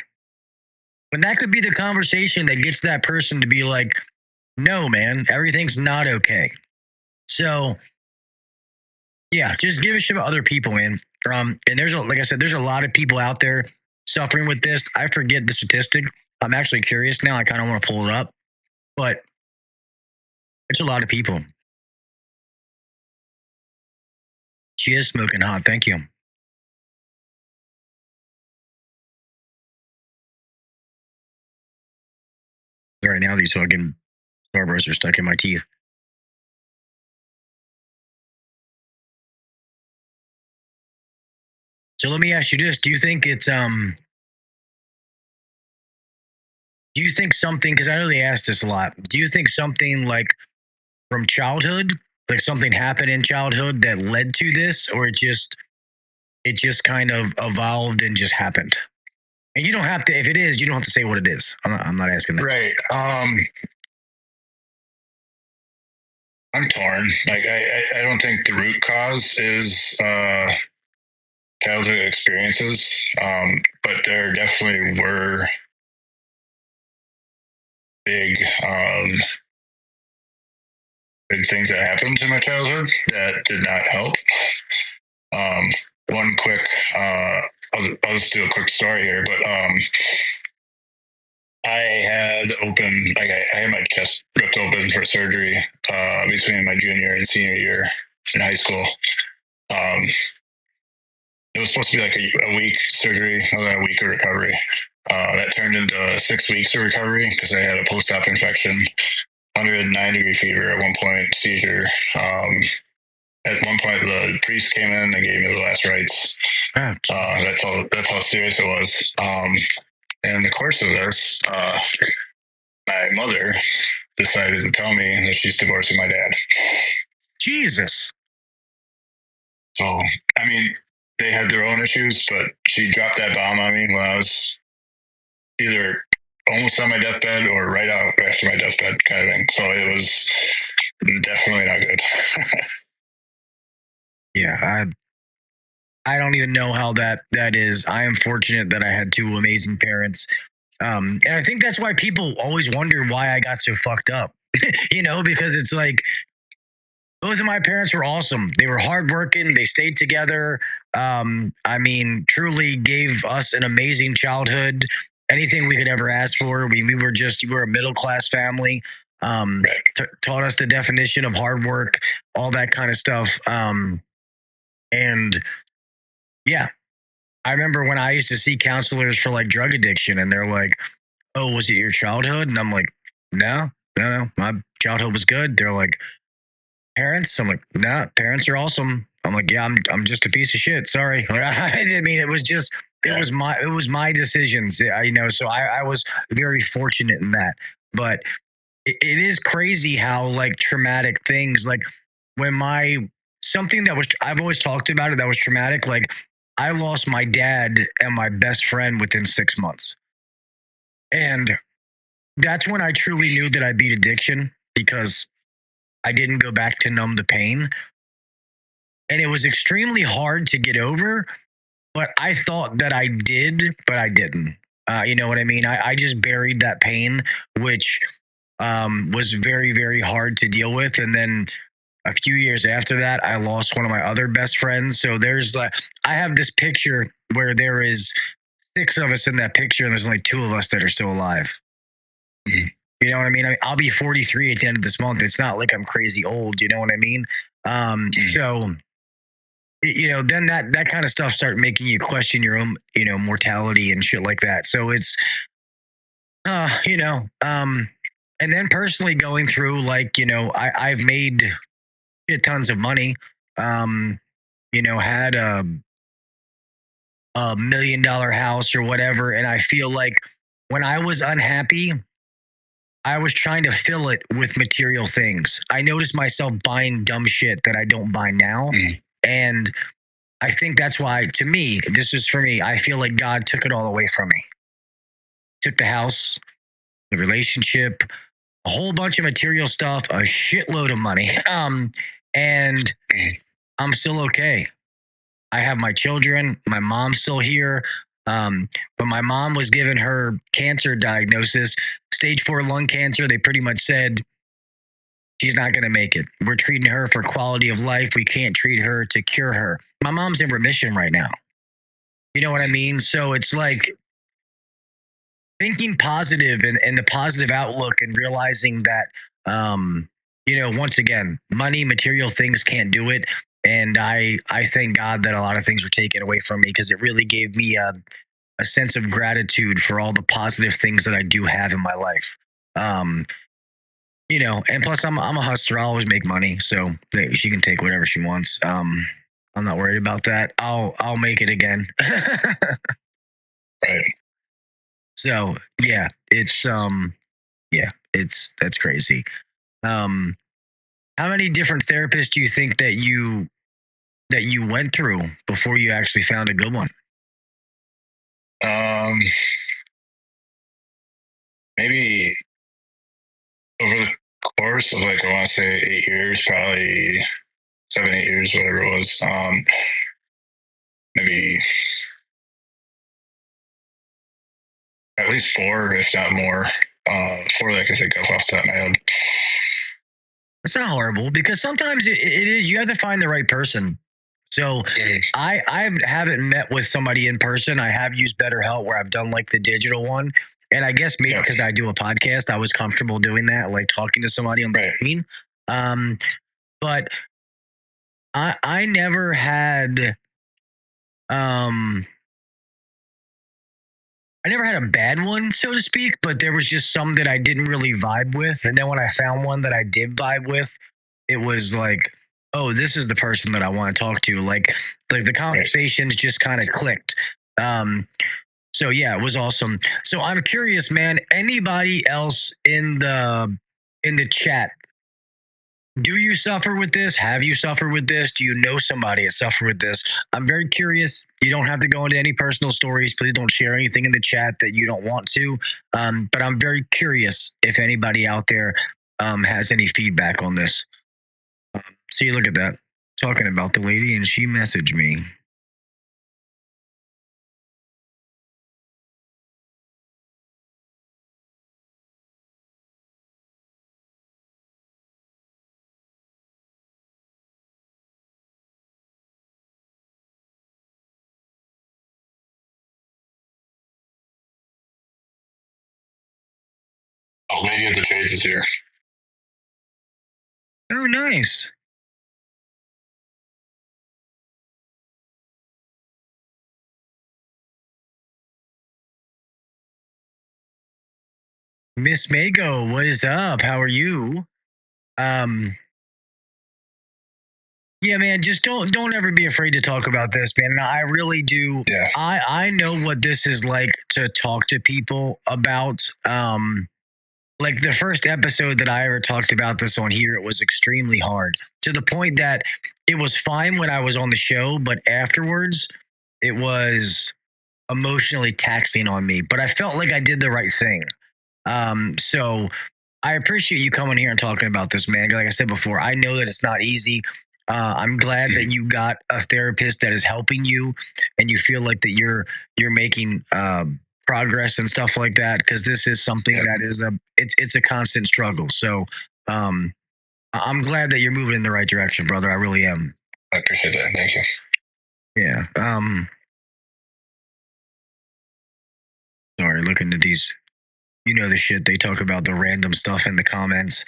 And that could be the conversation that gets that person to be like, no, man, everything's not okay. So, yeah, just give a shit about other people, man. And like I said, there's a lot of people out there suffering with this. I forget the statistic. I'm actually curious now. I kind of want to pull it up, but it's a lot of people. She is smoking hot. Thank you. Right now, these fucking Starbursts are stuck in my teeth. So let me ask you this: do you think it's Do you think something? Because I know they ask this a lot. Do you think something like from childhood, like something happened in childhood that led to this, or it just kind of evolved and just happened? And you don't have to. If it is, you don't have to say what it is. I'm not asking that. Right. I'm torn. Like I don't think the root cause is childhood experiences, but there definitely were big things that happened in my childhood that did not help. One quick, I'll just do a quick story here, but I had I had my chest ripped open for surgery between my junior and senior year in high school. It was supposed to be like a week surgery, and then a week of recovery. That turned into 6 weeks of recovery because I had a post-op infection, 109-degree fever at one point, seizure. At one point, the priest came in and gave me the last rites. That's how serious it was. And in the course of this, my mother decided to tell me that she's divorcing my dad. Jesus. So, I mean, they had their own issues, but she dropped that bomb on me when I was either almost on my deathbed or right out after my deathbed kind of thing. So it was definitely not good. Yeah, I don't even know how that is. I am fortunate that I had two amazing parents. And I think that's why people always wonder why I got so fucked up. Because it's like, both of my parents were awesome. They were hardworking. They stayed together. Truly gave us an amazing childhood. Anything we could ever ask for. We were a middle-class family. Taught us the definition of hard work, all that kind of stuff. And yeah, I remember when I used to see counselors for like drug addiction, and they're like, "Oh, was it your childhood?" And I'm like, No, my childhood was good. They're like, "Parents?" I'm like, "Nah, parents are awesome." I'm like, "Yeah, I'm just a piece of shit. Sorry." It was my decisions, So I was very fortunate in that. But it is crazy how like traumatic things, like when something that was, I've always talked about it, that was traumatic. Like I lost my dad and my best friend within 6 months. And that's when I truly knew that I beat addiction, because I didn't go back to numb the pain. And it was extremely hard to get over, but I thought that I did, but I didn't. You know what I mean? I just buried that pain, which was very, very hard to deal with. And then a few years after that, I lost one of my other best friends. So I have this picture where there is 6 of us in that picture, and there's only 2 of us that are still alive. Mm-hmm. You know what I mean? I'll be 43 at the end of this month. It's not like I'm crazy old. You know what I mean? So, then that kind of stuff start making you question your own, mortality and shit like that. So it's, and then personally going through, like, I've made shit tons of money, had a $1 million house or whatever. And I feel like when I was unhappy, I was trying to fill it with material things. I noticed myself buying dumb shit that I don't buy now. Mm. And I think that's why, to me, this is for me, I feel like God took it all away from me. Took the house, the relationship, a whole bunch of material stuff, a shitload of money. And I'm still okay. I have my children. My mom's still here. But my mom was given her cancer diagnosis, stage 4 lung cancer. They pretty much said she's not going to make it. We're treating her for quality of life. We can't treat her to cure her. My mom's in remission right now. You know what I mean? So it's like thinking positive and the positive outlook, and realizing that, once again, money, material things can't do it. And I thank God that a lot of things were taken away from me, because it really gave me a sense of gratitude for all the positive things that I do have in my life. You know, and plus I'm a hustler. I always make money, so she can take whatever she wants. I'm not worried about that. I'll make it again. Right. So yeah, it's that's crazy. How many different therapists do you think that you went through before you actually found a good one? Maybe over the course of like, I want to say 8 years, probably 7, 8 years, whatever it was. Maybe at least 4, if not more. 4 that I can think of off the top of my head. It's not horrible because sometimes it is, you have to find the right person. So I haven't met with somebody in person. I have used BetterHelp where I've done like the digital one. And I guess maybe because I do a podcast, I was comfortable doing that, like talking to somebody on the screen. But I never had I never had a bad one, so to speak, but there was just some that I didn't really vibe with. And then when I found one that I did vibe with, it was like, oh, this is the person that I want to talk to. Like the conversations just kind of clicked. So yeah, it was awesome. So I'm curious, man, anybody else in the chat, do you suffer with this? Have you suffered with this? Do you know somebody that suffered with this? I'm very curious. You don't have to go into any personal stories. Please don't share anything in the chat that you don't want to. But I'm very curious if anybody out there has any feedback on this. See, look at that. Talking about the lady, and she messaged me. Oh, Lady of the Trades is here. Oh, nice. Miss Mago, what is up? How are you? Yeah, man, just don't ever be afraid to talk about this, man. And I really do. Yeah. I know what this is like to talk to people about. Like the first episode that I ever talked about this on here, it was extremely hard to the point that it was fine when I was on the show, but afterwards it was emotionally taxing on me. But I felt like I did the right thing. So I appreciate you coming here and talking about this, man. Like I said before, I know that it's not easy. I'm glad that you got a therapist that is helping you, and you feel like that you're making progress and stuff like that. Because this is something that is it's a constant struggle. So I'm glad that you're moving in the right direction, brother. I really am. I appreciate that. Thank you. Yeah. Sorry, looking at these. You know the shit they talk about, the random stuff in the comments.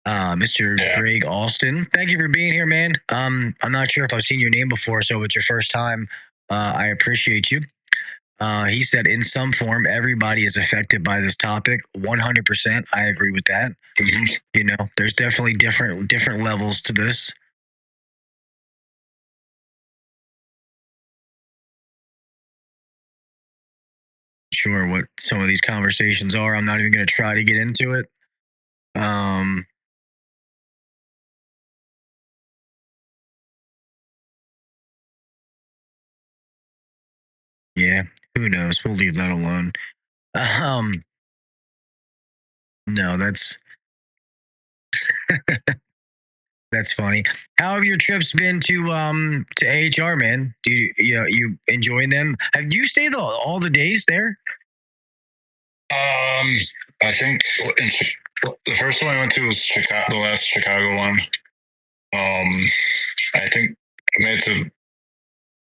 Mr. Greg Austin, thank you for being here, man. I'm not sure if I've seen your name before, so if it's your first time, I appreciate you. He said, in some form, everybody is affected by this topic. 100%. I agree with that. Mm-hmm. You know, there's definitely different levels to this. Sure what some of these conversations are. I'm not even going to try to get into it. Yeah, who knows? We'll leave that alone. No, that's that's funny. How have your trips been to AHR, man? Do you enjoying them? Have you stayed all the days there? I think the first one I went to was Chicago, the last Chicago one. I think I made it to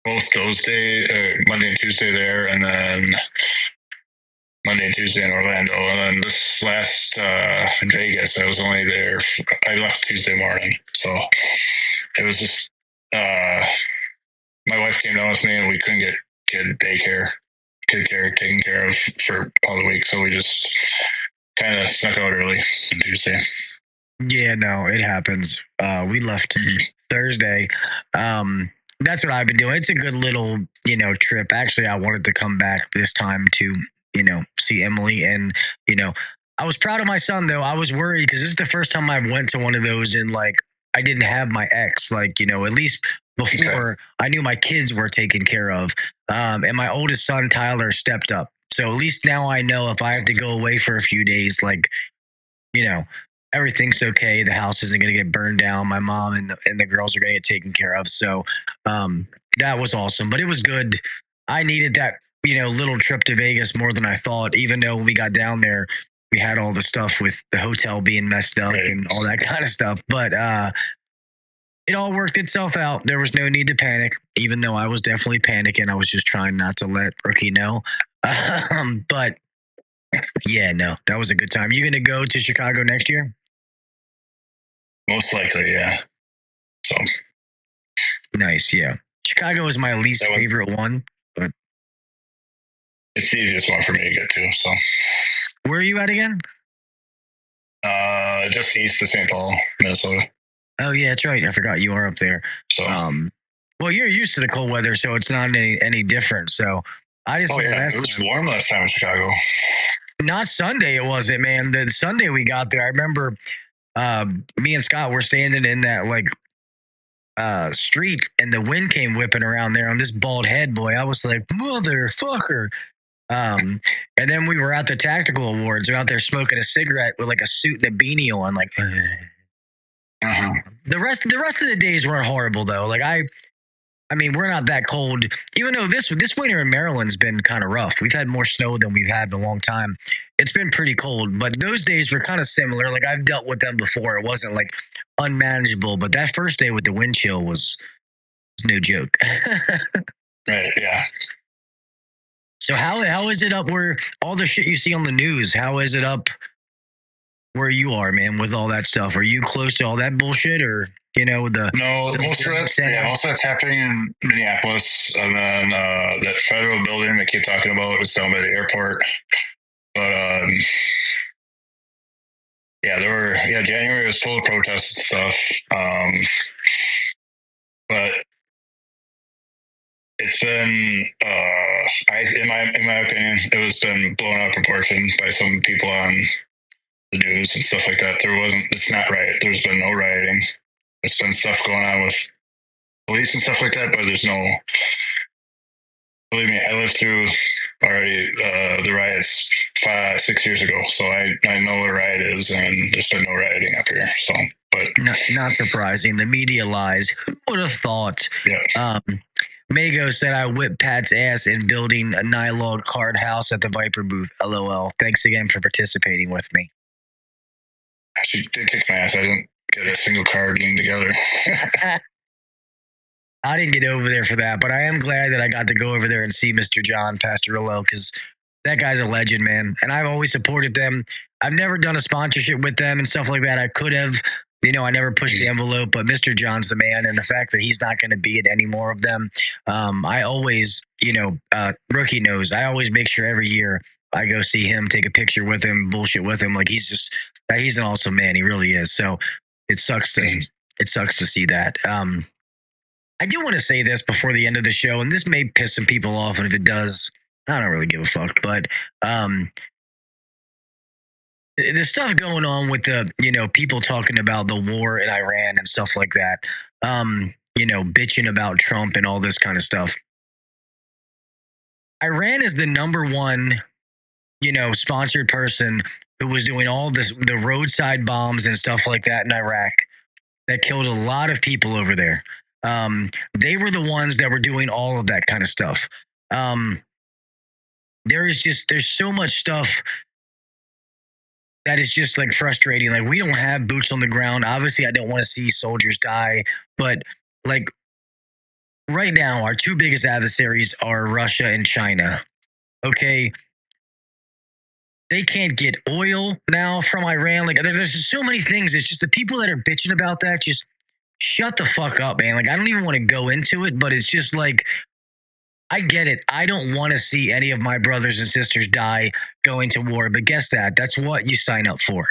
both those days, Monday and Tuesday there, and then Monday and Tuesday in Orlando. And then this last in Vegas, I was only there. I left Tuesday morning, so it was just my wife came down with me, and we couldn't get kid care taken care of for all the week, so we just kind of snuck out early on Tuesday. Yeah, no, it happens. We left Thursday. That's what I've been doing. It's a good little, trip. Actually, I wanted to come back this time to, see Emily. And, I was proud of my son, though. I was worried because this is the first time I went to one of those and, I didn't have my ex, at least before I knew my kids were taken care of. And my oldest son, Tyler, stepped up. So at least now I know if I have to go away for a few days, everything's okay. The house isn't going to get burned down. My mom and the girls are going to get taken care of. So that was awesome. But it was good. I needed that, little trip to Vegas more than I thought, even though when we got down there, we had all the stuff with the hotel being messed up and all that kind of stuff. But it all worked itself out. There was no need to panic, even though I was definitely panicking. I was just trying not to let Rookie know. But yeah, no, that was a good time. You going to go to Chicago next year? Most likely, yeah. So nice, yeah. Chicago is my least favorite one, but it's the easiest one for me to get to. So where are you at again? Just east of St. Paul, Minnesota. Oh yeah, that's right. I forgot you are up there. So well, you're used to the cold weather, so it's not any different. So I just it was warm last time in Chicago. Not Sunday, it wasn't, man. The Sunday we got there, I remember me and Scott were standing in that street, and the wind came whipping around there on this bald head, boy. I was like, motherfucker. And then we were at the Tactical Awards. We're out there smoking a cigarette with a suit and a beanie on, The rest of the days weren't horrible though. I mean, we're not that cold. Even though this winter in Maryland's been kind of rough. We've had more snow than we've had in a long time. It's been pretty cold, but those days were kind of similar. I've dealt with them before. It wasn't unmanageable, but that first day with the wind chill was no joke. Right, yeah. So how is it up where all the shit you see on the news? How is it up where you are, man, with all that stuff? Are you close to all that bullshit, or most of that's happening in Minneapolis, and then that federal building they keep talking about is down by the airport. But January was full of protests and stuff. But it's been, in my opinion, it was been blown out of proportion by some people on the news and stuff like that. It's not right. There's been no rioting. There's been stuff going on with police and stuff like that, but there's no, believe me, I lived through already the riots 5-6 years ago. So I know what a riot is, and there's been no rioting up here. So, but not surprising. The media lies. Who would have thought? Yeah. Mago said, I whipped Pat's ass in building a nylon card house at the Viper booth. LOL. Thanks again for participating with me. Actually, did kick my ass. I didn't get a single card leaned together. I didn't get over there for that, but I am glad that I got to go over there and see Mr. John Pastorillo, because that guy's a legend, man. And I've always supported them. I've never done a sponsorship with them and stuff like that. I could have. I never pushed the envelope, but Mr. John's the man. And the fact that he's not going to be at any more of them, I always, Rookie knows, I always make sure every year I go see him, take a picture with him, bullshit with him. He's an awesome man. He really is. So it sucks to see that. I do want to say this before the end of the show, and this may piss some people off. And if it does, I don't really give a fuck. But the stuff going on with the, people talking about the war in Iran and stuff like that, bitching about Trump and all this kind of stuff. Iran is the number one, sponsored person who was doing all this, the roadside bombs and stuff like that in Iraq that killed a lot of people over there. They were the ones that were doing all of that kind of stuff. There's so much stuff that is just frustrating. We don't have boots on the ground. Obviously, I don't want to see soldiers die, but right now, our two biggest adversaries are Russia and China. Okay. They can't get oil now from Iran. There's just so many things. It's just the people that are bitching about that, just shut the fuck up, man. I don't even want to go into it, but it's just I get it. I don't want to see any of my brothers and sisters die going to war, but guess that. That's what you sign up for.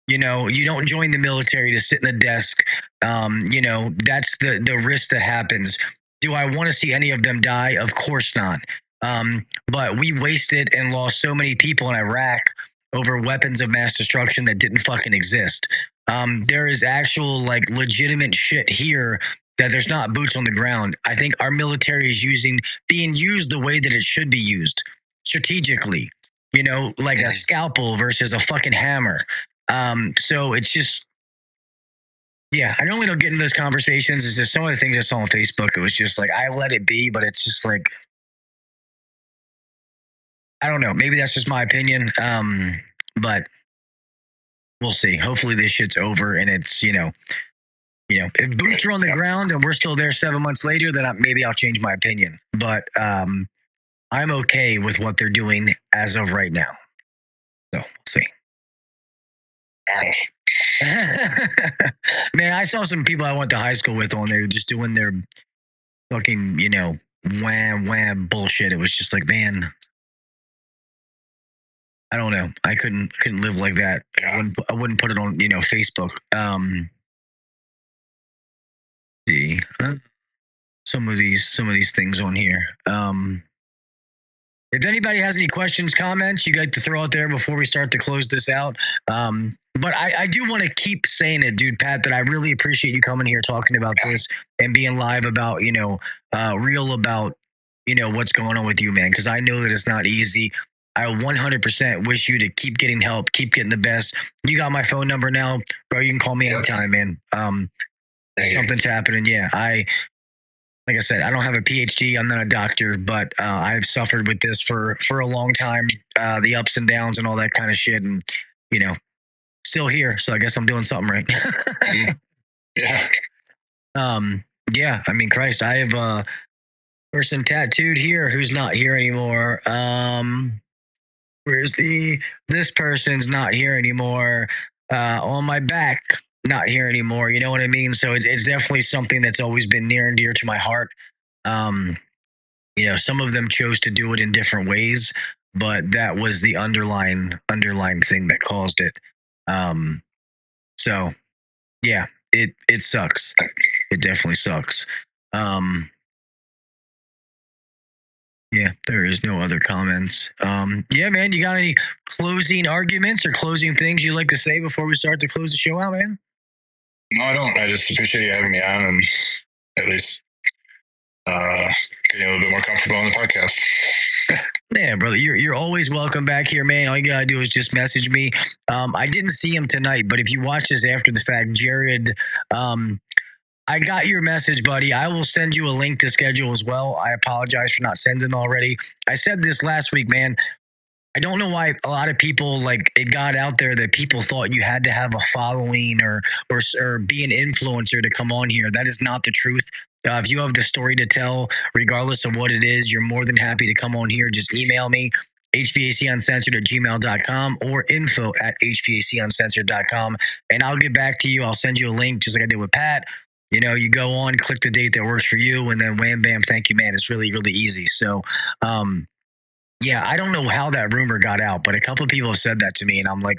You know, you don't join the military to sit in a desk. You know, that's the risk that happens. Do I want to see any of them die? Of course not. But we wasted and lost so many people in Iraq over weapons of mass destruction that didn't fucking exist. There is actual, like, legitimate shit here that there's not boots on the ground. I think our military is being used the way that it should be used, strategically, you know, like a scalpel versus a fucking hammer. So it's just, yeah, I normally don't get into those conversations. It's just some of the things I saw on Facebook. It was just like, I let it be, but it's just like, I don't know. Maybe that's just my opinion. But we'll see. Hopefully this shit's over and it's, you know, if boots are on the ground and we're still there 7 months later, then maybe I'll change my opinion. But I'm okay with what they're doing as of right now. So we'll see. Man, I saw some people I went to high school with on there just doing their fucking, you know, wham bullshit. It was just like, man, I don't know. I couldn't live like that. Yeah. I wouldn't put it on, you know, Facebook. See some of these things on here. If anybody has any questions, comments, you got to throw out there before we start to close this out. But I do want to keep saying it, dude, Pat, that I really appreciate you coming here talking about this and being live about, you know, real about, you know, what's going on with you, man. Because I know that it's not easy. I 100% wish you to keep getting help, keep getting the best. You got my phone number now, bro. You can call me anytime, man. Something's happening. Yeah, like I said, I don't have a PhD. I'm not a doctor, but I've suffered with this for a long time. The ups and downs and all that kind of shit, and you know, still here. So I guess I'm doing something right. Yeah. Yeah. I mean, Christ, I have a person tattooed here who's not here anymore. This person's not here anymore. On my back, not here anymore. You know what I mean? So it's definitely something that's always been near and dear to my heart. You know, some of them chose to do it in different ways, but that was the underlying thing that caused it. So yeah, it sucks. It definitely sucks. Yeah, there is no other comments. Yeah, man, you got any closing arguments or closing things you'd like to say before we start to close the show out, man? No, I don't. I just appreciate you having me on and at least getting a little bit more comfortable on the podcast. Yeah, brother, you're always welcome back here, man. All you gotta do is just message me. I didn't see him tonight, but if you watch this after the fact, Jared, I got your message, buddy. I will send you a link to schedule as well. I apologize for not sending already. I said this last week, man. I don't know why a lot of people, like, it got out there that people thought you had to have a following or be an influencer to come on here. That is not the truth. If you have the story to tell, regardless of what it is, you're more than happy to come on here. Just email me, HVACuncensored@gmail.com or info@HVACuncensored.com, and I'll get back to you. I'll send you a link just like I did with Pat. You know, you go on, click the date that works for you, and then wham, bam, thank you, man. It's really, really easy. So, yeah, I don't know how that rumor got out, but a couple of people have said that to me, and I'm like,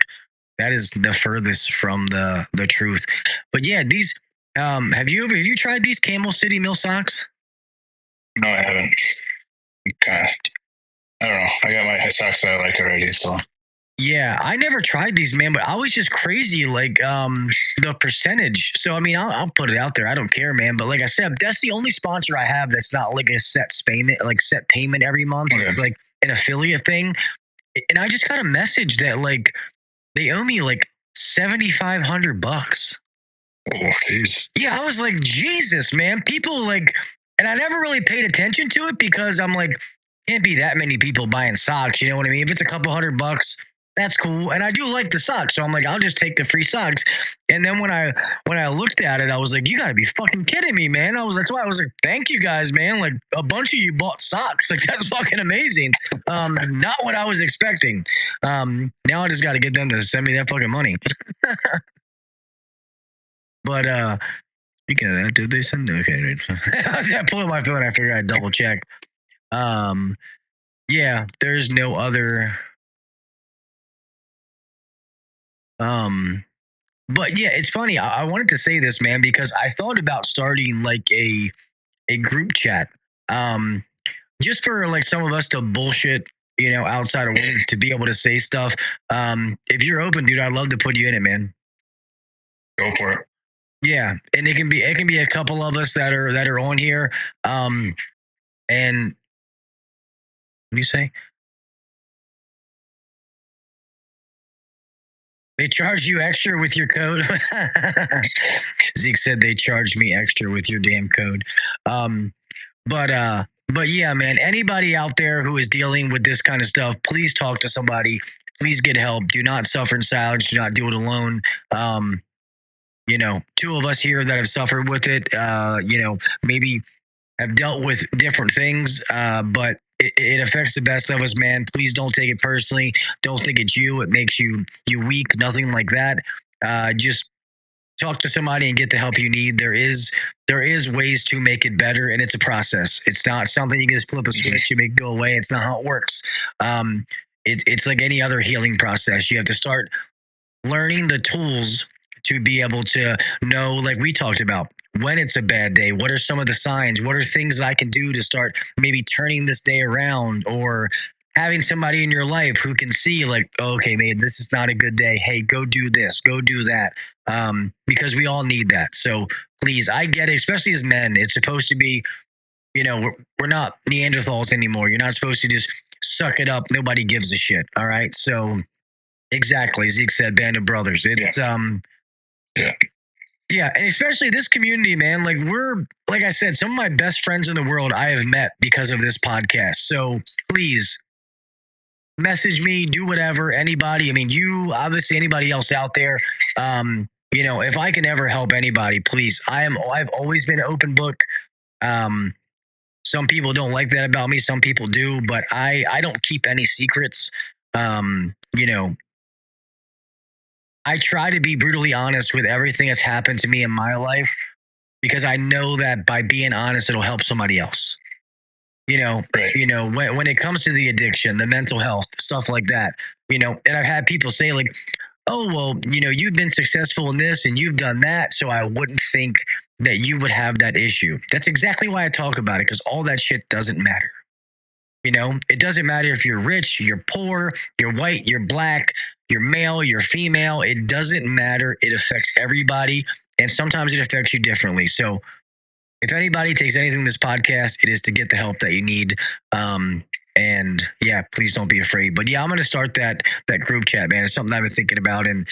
that is the furthest from the truth. But yeah, these, have you tried these Camel City Mill socks? No, I haven't. I don't know. I got my socks that I like already, so. Yeah, I never tried these, man, but I was just crazy, like, the percentage. So, I mean, I'll put it out there. I don't care, man. But like I said, that's the only sponsor I have that's not like a set payment every month. Okay. It's like an affiliate thing. And I just got a message that, like, they owe me like $7,500. Oh, jeez. Yeah, I was like, Jesus, man. People, like, and I never really paid attention to it because I'm like, can't be that many people buying socks. You know what I mean? If it's a couple $100, that's cool. And I do like the socks. So I'm like, I'll just take the free socks. And then when I looked at it, I was like, you gotta be fucking kidding me, man. That's why I was like, thank you guys, man. Like, a bunch of you bought socks. Like, that's fucking amazing. Not what I was expecting. Now I just gotta get them to send me that fucking money. But speaking of that, did they send? Okay. I was pulling my phone. I figured I'd double check. Yeah, there's no other. But yeah, it's funny. I wanted to say this, man, because I thought about starting like a group chat, um, just for like some of us to bullshit, outside of work, to be able to say stuff. If you're open, dude, I'd love to put you in it, man. Go for it. Yeah, and it can be a couple of us that are on here. And what do you say? They charge you extra with your code. Zeke said they charged me extra with your damn code. But yeah, man, anybody out there who is dealing with this kind of stuff, please talk to somebody. Please get help. Do not suffer in silence. Do not do it alone. Two of us here that have suffered with it, maybe have dealt with different things, but it affects the best of us, man. Please don't take it personally. Don't think it's you. It makes you weak. Nothing like that. Just talk to somebody and get the help you need. There is ways to make it better, and it's a process. It's not something you can just flip a switch and make it go away. It's not how it works. It's like any other healing process. You have to start learning the tools to be able to know, like we talked about, when it's a bad day. What are some of the signs? What are things that I can do to start maybe turning this day around, or having somebody in your life who can see like, okay, man, this is not a good day. Hey, go do this, go do that. Because we all need that. So please, I get it, especially as men. It's supposed to be, we're not Neanderthals anymore. You're not supposed to just suck it up. Nobody gives a shit. All right. So exactly. Zeke said, band of brothers. It's, yeah, and especially this community, man. Like I said, some of my best friends in the world I have met because of this podcast. So please message me, do whatever, anybody. I mean, you, obviously, anybody else out there. If I can ever help anybody, please. I've always been an open book. Some people don't like that about me. Some people do, but I don't keep any secrets. I try to be brutally honest with everything that's happened to me in my life, because I know that by being honest, it'll help somebody else. Right. When it comes to the addiction, the mental health, stuff like that, and I've had people say like, oh, well, you've been successful in this and you've done that, so I wouldn't think that you would have that issue. That's exactly why I talk about it, because all that shit doesn't matter. It doesn't matter if you're rich, you're poor, you're white, you're black, you're male, you're female. It doesn't matter. It affects everybody. And sometimes it affects you differently. So if anybody takes anything from this podcast, it is to get the help that you need. And yeah, please don't be afraid. But yeah, I'm going to start that group chat, man. It's something I've been thinking about. And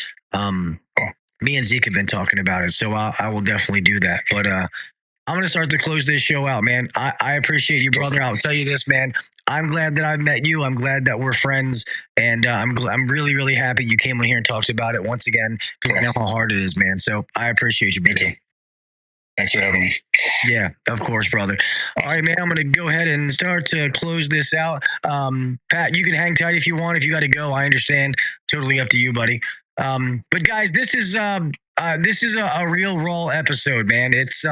me and Zeke have been talking about it. So I will definitely do that. But I'm going to start to close this show out, man. I appreciate you, brother. I'll tell you this, man. I'm glad that I've met you. I'm glad that we're friends. And I'm really, really happy you came on here and talked about it once again, because I know how hard it is, man. So I appreciate you, brother. Thanks for having me. Yeah, of course, brother. All right, man, I'm going to go ahead and start to close this out. Pat, you can hang tight if you want. If you got to go, I understand. Totally up to you, buddy. But guys, this is a real raw episode, man. It's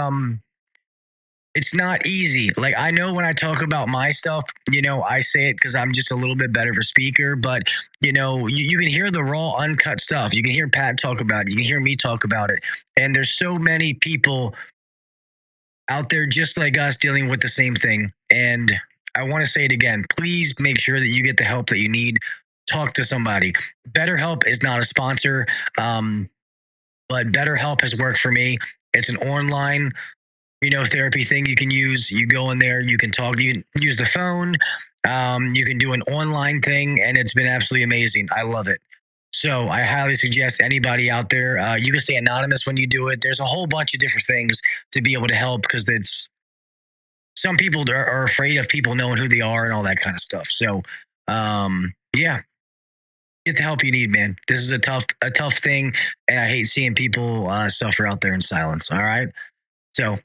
not easy. Like, I know when I talk about my stuff, I say it because I'm just a little bit better of a speaker, but you can hear the raw, uncut stuff. You can hear Pat talk about it. You can hear me talk about it. And there's so many people out there just like us dealing with the same thing. And I want to say it again. Please make sure that you get the help that you need. Talk to somebody. BetterHelp is not a sponsor, but BetterHelp has worked for me. It's an online therapy thing you can use. You go in there, you can talk, you can use the phone, you can do an online thing, and it's been absolutely amazing. I love it. So I highly suggest anybody out there, you can stay anonymous when you do it. There's a whole bunch of different things to be able to help, because some people are afraid of people knowing who they are and all that kind of stuff. So, yeah, get the help you need, man. This is a tough thing, and I hate seeing people suffer out there in silence. All right. So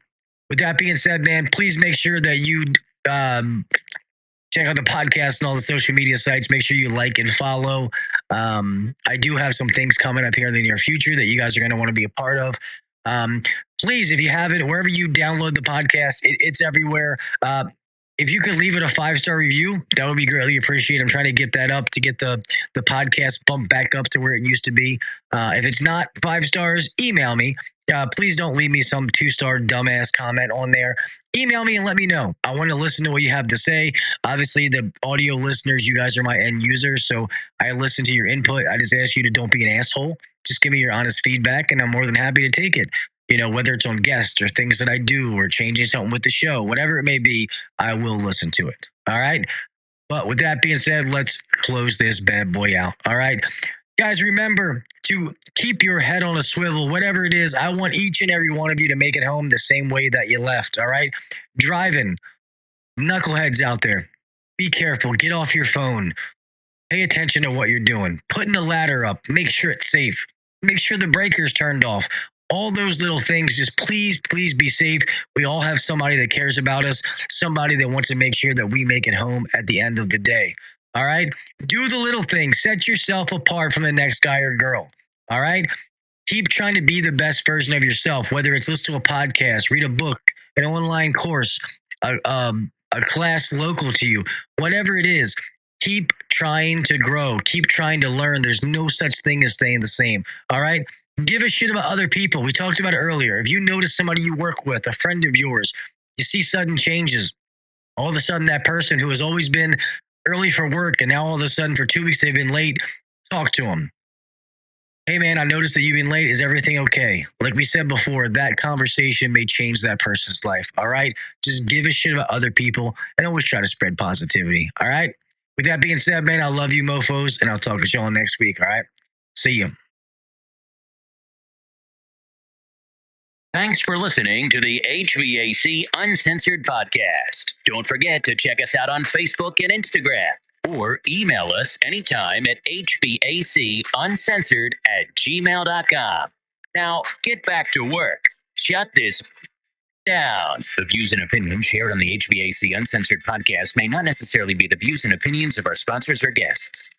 with that being said, man, please make sure that you check out the podcast and all the social media sites. Make sure you like and follow. I do have some things coming up here in the near future that you guys are going to want to be a part of. Please, if you haven't, wherever you download the podcast, it's everywhere. if you could leave it a 5-star review, that would be greatly appreciated. I'm trying to get that up to get the podcast bumped back up to where it used to be. If it's not 5 stars, email me. Please don't leave me some 2-star dumbass comment on there. Email me and let me know. I want to listen to what you have to say. Obviously, the audio listeners, you guys are my end users, so I listen to your input. I just ask you to don't be an asshole. Just give me your honest feedback, and I'm more than happy to take it. Whether it's on guests or things that I do or changing something with the show, whatever it may be, I will listen to it. All right. But with that being said, let's close this bad boy out. All right. Guys, remember to keep your head on a swivel, whatever it is. I want each and every one of you to make it home the same way that you left. All right. Driving, knuckleheads out there, be careful. Get off your phone. Pay attention to what you're doing. Putting the ladder up. Make sure it's safe. Make sure the breaker's turned off. All those little things, just please be safe. We all have somebody that cares about us, somebody that wants to make sure that we make it home at the end of the day. All right? Do the little things. Set yourself apart from the next guy or girl. All right? Keep trying to be the best version of yourself, whether it's listen to a podcast, read a book, an online course, a class local to you, whatever it is. Keep trying to grow. Keep trying to learn. There's no such thing as staying the same. All right? Give a shit about other people. We talked about it earlier. If you notice somebody you work with, a friend of yours, you see sudden changes, all of a sudden that person who has always been early for work and now all of a sudden for 2 weeks they've been late, talk to them. Hey man, I noticed that you've been late. Is everything okay? Like we said before, that conversation may change that person's life. All right? Just give a shit about other people and always try to spread positivity. All right? With that being said, man, I love you mofos and I'll talk to y'all next week. All right? See you. Thanks for listening to the HVAC Uncensored Podcast. Don't forget to check us out on Facebook and Instagram, or email us anytime at hvacuncensored@gmail.com. Now, get back to work. Shut this down. The views and opinions shared on the HVAC Uncensored Podcast may not necessarily be the views and opinions of our sponsors or guests.